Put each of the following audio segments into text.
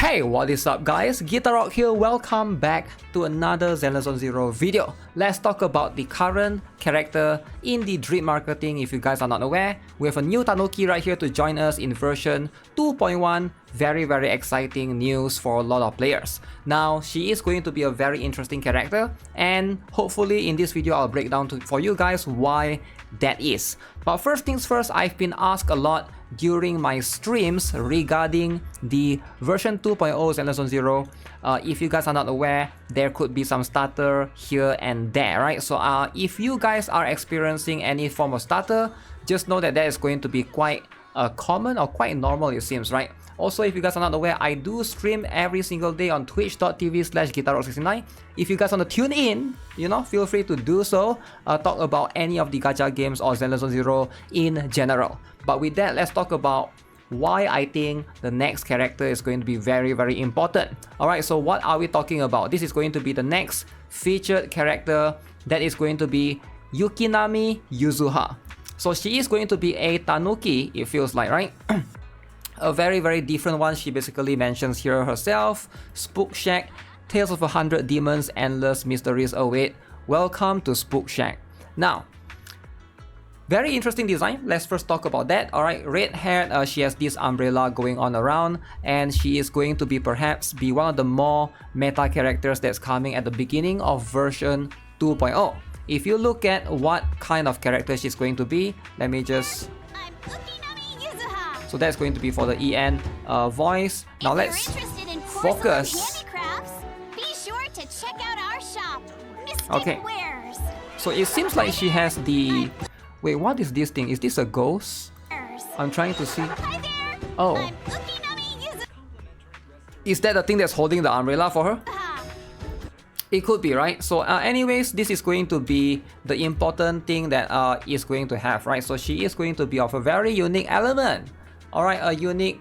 Hey, what is up guys? GuitarRock here, welcome back to another Zenless on Zero video. Let's talk about the current character in the drip marketing. If you guys are not aware, we have a new Tanuki right here to join us in version 2.1. Very exciting news for a lot of players. Now, she is going to be a very interesting character, and hopefully in this video I'll break down for you guys why that is. But first things first, I've been asked a lot during my streams regarding the version 2.0 Zenless on Zero. If you guys are not aware, there could be some stutter here and there, right? So if you guys are experiencing any form of stutter, just know that is going to be quite common or quite normal, it seems, right? Also, if you guys are not aware, I do stream every single day on twitch.tv/GuitarRock69. If you guys want to tune in, feel free to do so. Talk about any of the gacha games or Zenless on Zero in general. But with that, let's talk about why I think the next character is going to be very important. Alright, so what are we talking about? This is going to be the next featured character that is going to be Ukinami Yuzuha. So she is going to be a Tanuki, it feels like, right? A very different one. She basically mentions here herself: Spook Shack, Tales of 100 Demons, endless mysteries await. Welcome to Spook Shack. Now, very interesting design. Let's first talk about that. Alright, red haired, she has this umbrella going on around, and she is going to be perhaps one of the more meta characters that's coming at the beginning of version 2.0. If you look at what kind of character she's going to be, let me just... So that's going to be for the EN voice. Now let's focus. Be sure to check out our shop, okay. Wares. So it seems like she has the... Wait, what is this thing? Is this a ghost? I'm trying to see. Hi there. Oh. Is that the thing that's holding the umbrella for her? It could be, right? So anyways, this is going to be the important thing that is going to have, right? So she is going to be of a very unique element. Alright, a unique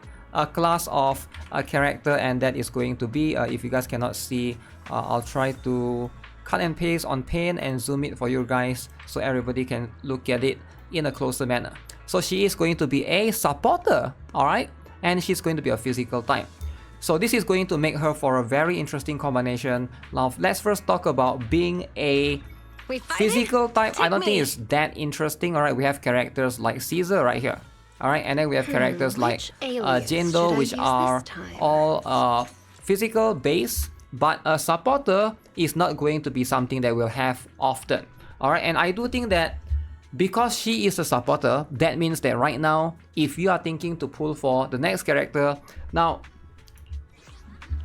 class of character, and that is going to be, if you guys cannot see, I'll try to cut and paste on paint and zoom it for you guys so everybody can look at it in a closer manner. So she is going to be a supporter, alright? And she's going to be a physical type. So this is going to make her for a very interesting combination. Now let's first talk about being a physical type. I don't think it's that interesting. Alright, we have characters like Caesar right here. Alright, and then we have characters like Jendo, which are all physical based, but a supporter is not going to be something that we'll have often. Alright, and I do think that because she is a supporter, that means that right now, if you are thinking to pull for the next character, now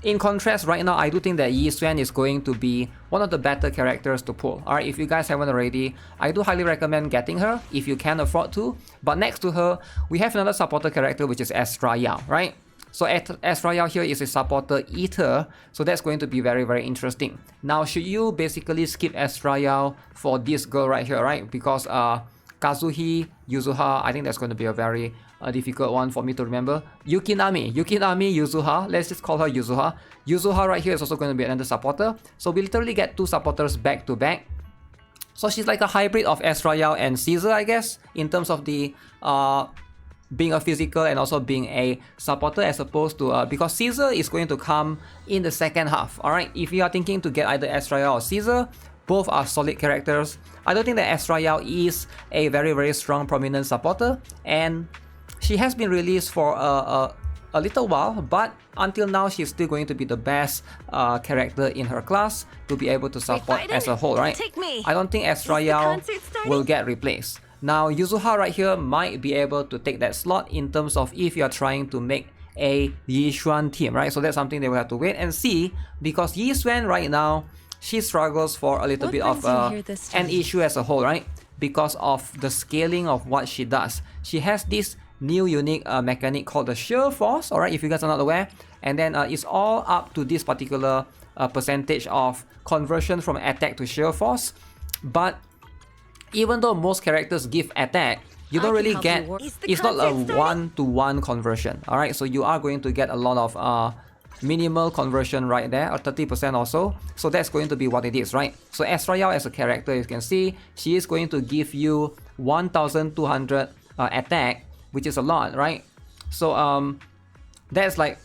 in contrast, right now, I do think that Yizwan is going to be one of the better characters to pull. Alright, if you guys haven't already, I do highly recommend getting her if you can afford to. But next to her, we have another supporter character, which is Estrayao, right? So Estrayao here is a supporter eater, so that's going to be very interesting. Now, should you basically skip Estrayao for this girl right here, right? Because Kazuhi, Yuzuha, I think that's going to be a very difficult one for me to remember. Ukinami, Yuzuha, let's just call her Yuzuha. Yuzuha right here is also going to be another supporter. So we literally get two supporters back to back. So she's like a hybrid of Estrayao and Caesar, I guess, in terms of the being a physical and also being a supporter, as opposed to because Caesar is going to come in the second half. Alright, if you are thinking to get either Estrayao or Caesar, both are solid characters. I don't think that Estrayao is a very strong prominent supporter, and she has been released for a little while, but until now she's still going to be the best character in her class to be able to support as a whole, right? I don't think Estrayao will get replaced. Now Yuzuha right here might be able to take that slot in terms of if you're trying to make a Yizwan team, right? So that's something they will have to wait and see, because Yizwan right now, she struggles for a little bit of an issue as a whole, right? Because of the scaling of what she does. She has this new unique mechanic called the shear force, alright, if you guys are not aware, and then it's all up to this particular percentage of conversion from attack to shear force. But even though most characters give attack, you don't really get, it's not a 1-to-1 conversion, alright? So you are going to get a lot of minimal conversion right there, or 30% or so. So that's going to be what it is, right? So Estrayao as a character, you can see, she is going to give you 1200 attack, which is a lot, right? So that's like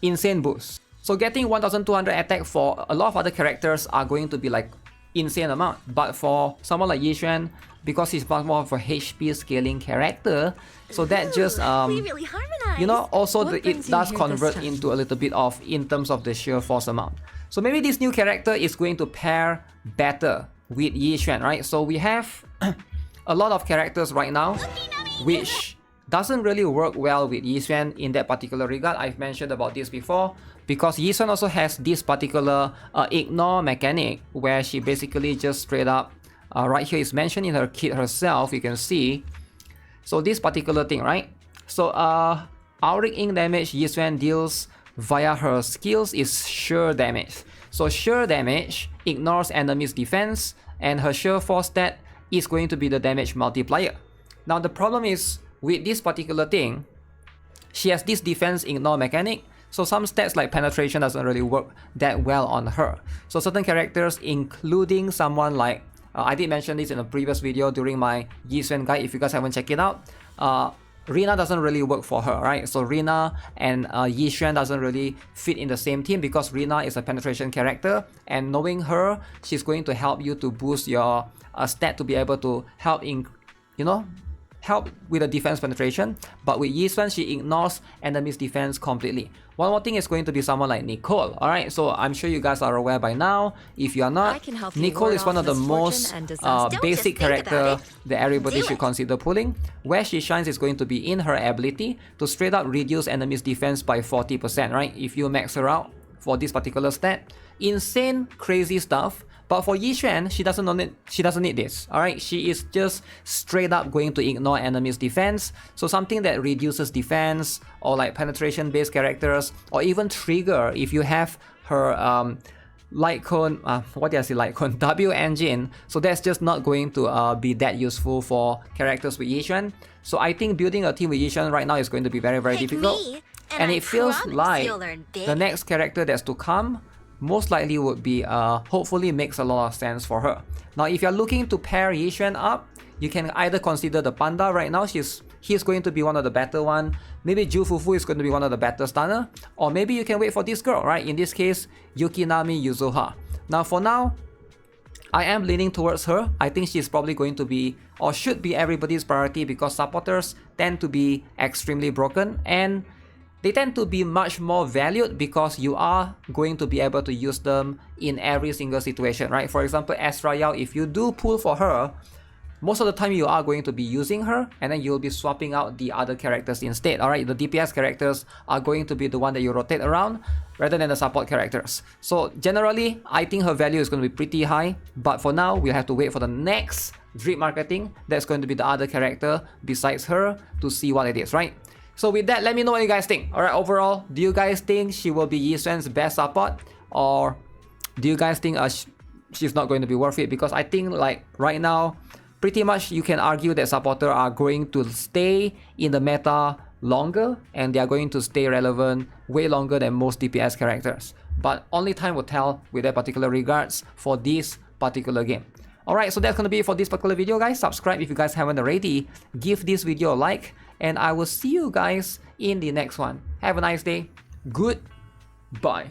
insane boost. So getting 1200 attack for a lot of other characters are going to be like insane amount, but for someone like Yizwan, because he's much more of a HP scaling character, so that just we really harmonize. you know, also What it brings you does here convert this time? into a little bit of in terms of the sheer force amount. So maybe this new character is going to pair better with Yizwan, right? So we have a lot of characters right now which doesn't really work well with Yizwan in that particular regard. I've mentioned about this before, because Yizwan also has this particular ignore mechanic where she basically just straight up, right here is mentioned in her kit herself, you can see. So this particular thing, right? So auric ink damage Yizwan deals via her skills is sure damage. So sure damage ignores enemies defense, and her sure force stat is going to be the damage multiplier. Now the problem is with this particular thing, she has this defense ignore mechanic, so some stats like penetration doesn't really work that well on her. So certain characters, including someone like, I did mention this in a previous video during my Yizwan guide, if you guys haven't checked it out, Rina doesn't really work for her, right? So Rina and Yizwan doesn't really fit in the same team, because Rina is a penetration character, and knowing her, she's going to help you to boost your stat to be able to help in, you know, help with the defense penetration. But with Yizwan, she ignores enemies defense completely. One more thing is going to be someone like Nicole. Alright, so I'm sure you guys are aware by now. If you are I not, can help you Nicole ward is one off of the misfortune most and disaster. Don't basic just think about character it. that everybody Do should it. consider pulling. Where she shines is going to be in her ability to straight up reduce enemies defense by 40%, right? If you max her out for this particular stat. Insane, crazy stuff. But for Yizwan, she doesn't need this. Alright, she is just straight up going to ignore enemies defense. So something that reduces defense, or like penetration based characters, or even trigger if you have her light cone, what did I say, light cone, W engine. So that's just not going to be that useful for characters with Yizwan. So I think building a team with Yizwan right now is going to be very, very Pick difficult. me, And I it feels promise like you'll learn big. the next character that's to come most likely would be, hopefully makes a lot of sense for her. Now, if you're looking to pair Yizwan up, you can either consider the Panda right now, he's going to be one of the better one. Maybe Jufufu is going to be one of the better stunner. Or maybe you can wait for this girl, right? In this case, Ukinami Yuzuha. Now, for now, I am leaning towards her. I think she's probably going to be, or should be, everybody's priority, because supporters tend to be extremely broken, and they tend to be much more valued because you are going to be able to use them in every single situation, right? For example, Astra Yao, if you do pull for her, most of the time you are going to be using her, and then you'll be swapping out the other characters instead. Alright, the DPS characters are going to be the one that you rotate around rather than the support characters. So generally, I think her value is going to be pretty high, but for now, we'll have to wait for the next drip marketing that's going to be the other character besides her to see what it is, right? So with that, let me know what you guys think. Alright, overall, do you guys think she will be Yizwan's best support, or do you guys think she's not going to be worth it? Because I think like right now, pretty much you can argue that supporters are going to stay in the meta longer, and they are going to stay relevant way longer than most DPS characters. But only time will tell with that particular regards for this particular game. Alright, so that's going to be it for this particular video, guys. Subscribe if you guys haven't already. Give this video a like, and I will see you guys in the next one. Have a nice day. Goodbye.